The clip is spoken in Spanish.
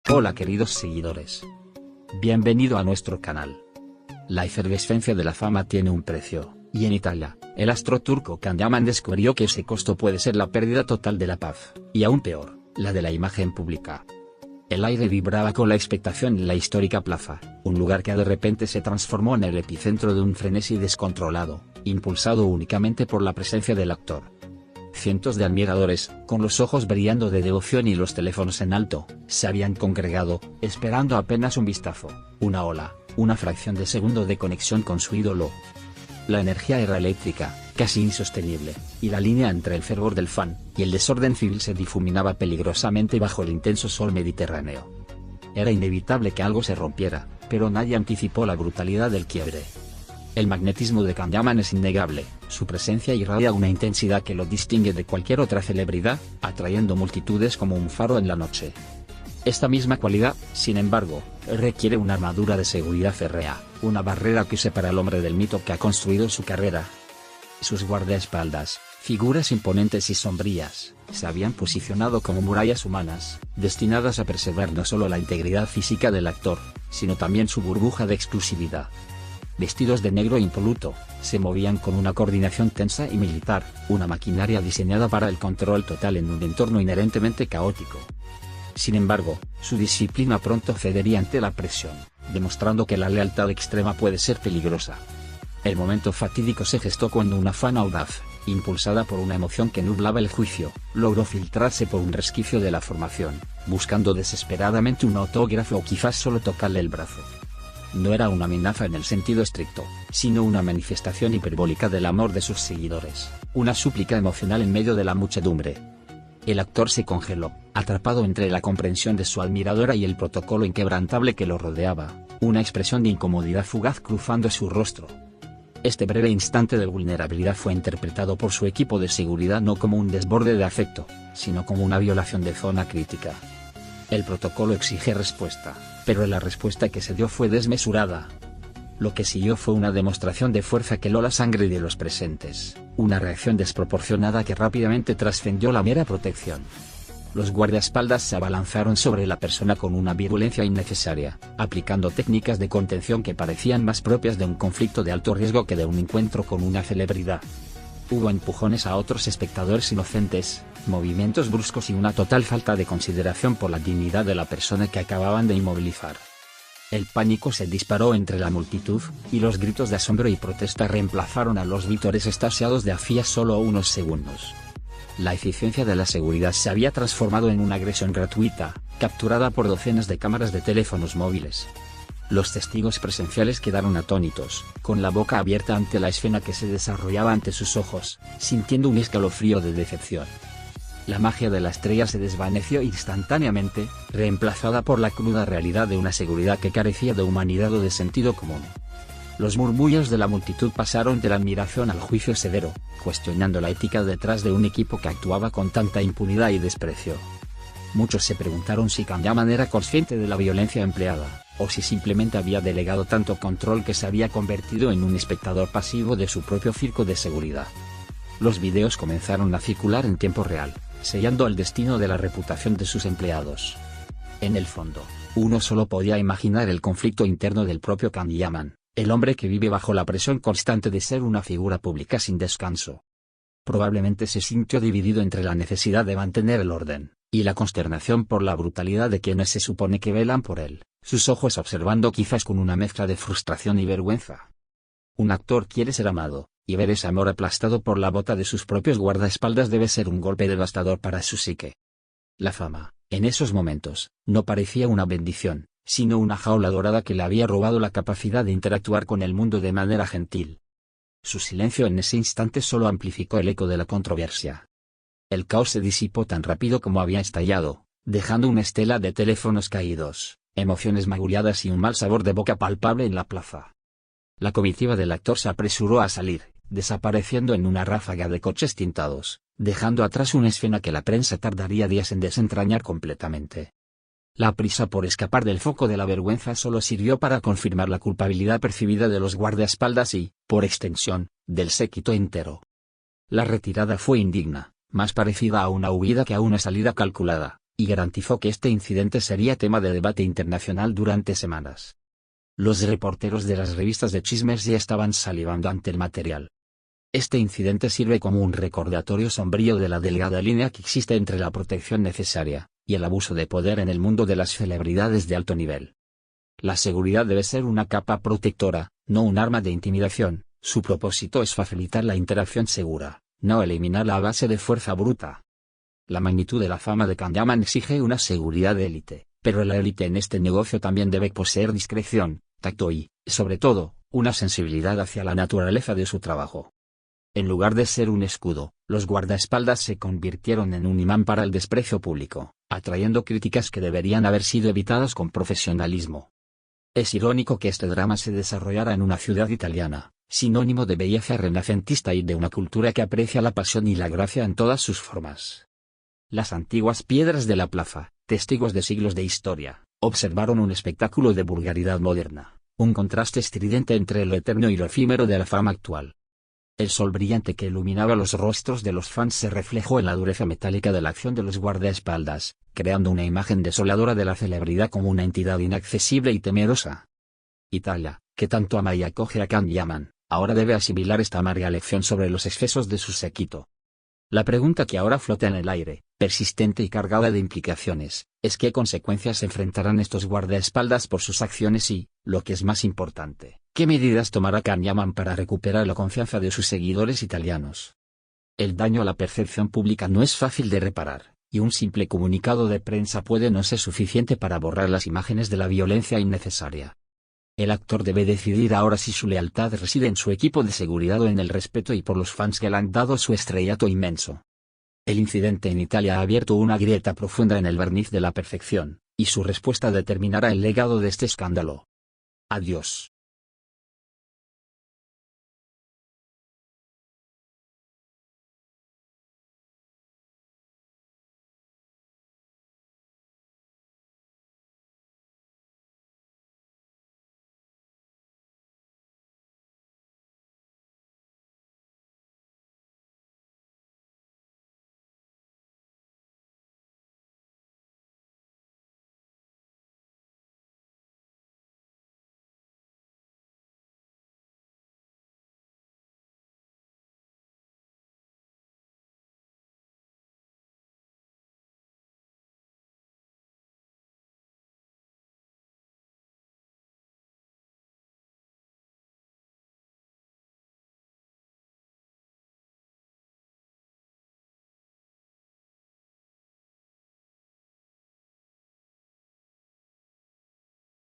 Hola queridos seguidores. Bienvenido a nuestro canal. La efervescencia de la fama tiene un precio, y en Italia, el astro turco Can Yaman descubrió que ese costo puede ser la pérdida total de la paz, y aún peor, la de la imagen pública. El aire vibraba con la expectación en la histórica plaza, un lugar que de repente se transformó en el epicentro de un frenesí descontrolado, impulsado únicamente por la presencia del actor. Cientos de admiradores, con los ojos brillando de devoción y los teléfonos en alto, se habían congregado, esperando apenas un vistazo, una ola, una fracción de segundo de conexión con su ídolo. La energía era eléctrica, casi insostenible, y la línea entre el fervor del fan y el desorden civil se difuminaba peligrosamente bajo el intenso sol mediterráneo. Era inevitable que algo se rompiera, pero nadie anticipó la brutalidad del quiebre. El magnetismo de Can Yaman es innegable, su presencia irradia una intensidad que lo distingue de cualquier otra celebridad, atrayendo multitudes como un faro en la noche. Esta misma cualidad, sin embargo, requiere una armadura de seguridad férrea, una barrera que separa al hombre del mito que ha construido su carrera. Sus guardaespaldas, figuras imponentes y sombrías, se habían posicionado como murallas humanas, destinadas a preservar no solo la integridad física del actor, sino también su burbuja de exclusividad. Vestidos de negro impoluto, se movían con una coordinación tensa y militar, una maquinaria diseñada para el control total en un entorno inherentemente caótico. Sin embargo, su disciplina pronto cedería ante la presión, demostrando que la lealtad extrema puede ser peligrosa. El momento fatídico se gestó cuando una fan audaz, impulsada por una emoción que nublaba el juicio, logró filtrarse por un resquicio de la formación, buscando desesperadamente un autógrafo o quizás solo tocarle el brazo. No era una amenaza en el sentido estricto, sino una manifestación hiperbólica del amor de sus seguidores, una súplica emocional en medio de la muchedumbre. El actor se congeló, atrapado entre la comprensión de su admiradora y el protocolo inquebrantable que lo rodeaba, una expresión de incomodidad fugaz cruzando su rostro. Este breve instante de vulnerabilidad fue interpretado por su equipo de seguridad no como un desborde de afecto, sino como una violación de zona crítica. El protocolo exige respuesta, pero la respuesta que se dio fue desmesurada. Lo que siguió fue una demostración de fuerza que heló la sangre de los presentes, una reacción desproporcionada que rápidamente trascendió la mera protección. Los guardaespaldas se abalanzaron sobre la persona con una virulencia innecesaria, aplicando técnicas de contención que parecían más propias de un conflicto de alto riesgo que de un encuentro con una celebridad. Hubo empujones a otros espectadores inocentes, movimientos bruscos y una total falta de consideración por la dignidad de la persona que acababan de inmovilizar. El pánico se disparó entre la multitud, y los gritos de asombro y protesta reemplazaron a los vítores extasiados de hacía solo unos segundos. La eficiencia de la seguridad se había transformado en una agresión gratuita, capturada por docenas de cámaras de teléfonos móviles. Los testigos presenciales quedaron atónitos, con la boca abierta ante la escena que se desarrollaba ante sus ojos, sintiendo un escalofrío de decepción. La magia de la estrella se desvaneció instantáneamente, reemplazada por la cruda realidad de una seguridad que carecía de humanidad o de sentido común. Los murmullos de la multitud pasaron de la admiración al juicio severo, cuestionando la ética detrás de un equipo que actuaba con tanta impunidad y desprecio. Muchos se preguntaron si Can Yaman era consciente de la violencia empleada, o si simplemente había delegado tanto control que se había convertido en un espectador pasivo de su propio circo de seguridad. Los videos comenzaron a circular en tiempo real, sellando el destino de la reputación de sus empleados. En el fondo, uno solo podía imaginar el conflicto interno del propio Can Yaman, el hombre que vive bajo la presión constante de ser una figura pública sin descanso. Probablemente se sintió dividido entre la necesidad de mantener el orden, y la consternación por la brutalidad de quienes se supone que velan por él, sus ojos observando quizás con una mezcla de frustración y vergüenza. Un actor quiere ser amado, y ver ese amor aplastado por la bota de sus propios guardaespaldas debe ser un golpe devastador para su psique. La fama, en esos momentos, no parecía una bendición, sino una jaula dorada que le había robado la capacidad de interactuar con el mundo de manera gentil. Su silencio en ese instante solo amplificó el eco de la controversia. El caos se disipó tan rápido como había estallado, dejando una estela de teléfonos caídos, emociones magulladas y un mal sabor de boca palpable en la plaza. La comitiva del actor se apresuró a salir, desapareciendo en una ráfaga de coches tintados, dejando atrás una escena que la prensa tardaría días en desentrañar completamente. La prisa por escapar del foco de la vergüenza solo sirvió para confirmar la culpabilidad percibida de los guardaespaldas y, por extensión, del séquito entero. La retirada fue indigna, más parecida a una huida que a una salida calculada, y garantizó que este incidente sería tema de debate internacional durante semanas. Los reporteros de las revistas de chismes ya estaban salivando ante el material. Este incidente sirve como un recordatorio sombrío de la delgada línea que existe entre la protección necesaria y el abuso de poder en el mundo de las celebridades de alto nivel. La seguridad debe ser una capa protectora, no un arma de intimidación. Su propósito es facilitar la interacción segura, no eliminarla a base de fuerza bruta. La magnitud de la fama de Candyman exige una seguridad de élite, pero la élite en este negocio también debe poseer discreción, tacto y, sobre todo, una sensibilidad hacia la naturaleza de su trabajo. En lugar de ser un escudo, los guardaespaldas se convirtieron en un imán para el desprecio público, atrayendo críticas que deberían haber sido evitadas con profesionalismo. Es irónico que este drama se desarrollara en una ciudad italiana, sinónimo de belleza renacentista y de una cultura que aprecia la pasión y la gracia en todas sus formas. Las antiguas piedras de la plaza, testigos de siglos de historia, observaron un espectáculo de vulgaridad moderna, un contraste estridente entre lo eterno y lo efímero de la fama actual. El sol brillante que iluminaba los rostros de los fans se reflejó en la dureza metálica de la acción de los guardaespaldas, creando una imagen desoladora de la celebridad como una entidad inaccesible y temerosa. Italia, que tanto ama y acoge a Candyman, ahora debe asimilar esta amarga lección sobre los excesos de su séquito. La pregunta que ahora flota en el aire, persistente y cargada de implicaciones, es qué consecuencias enfrentarán estos guardaespaldas por sus acciones y, lo que es más importante, qué medidas tomará Candyman para recuperar la confianza de sus seguidores italianos. El daño a la percepción pública no es fácil de reparar, y un simple comunicado de prensa puede no ser suficiente para borrar las imágenes de la violencia innecesaria. El actor debe decidir ahora si su lealtad reside en su equipo de seguridad o en el respeto y por los fans que le han dado su estrellato inmenso. El incidente en Italia ha abierto una grieta profunda en el barniz de la perfección, y su respuesta determinará el legado de este escándalo. Adiós.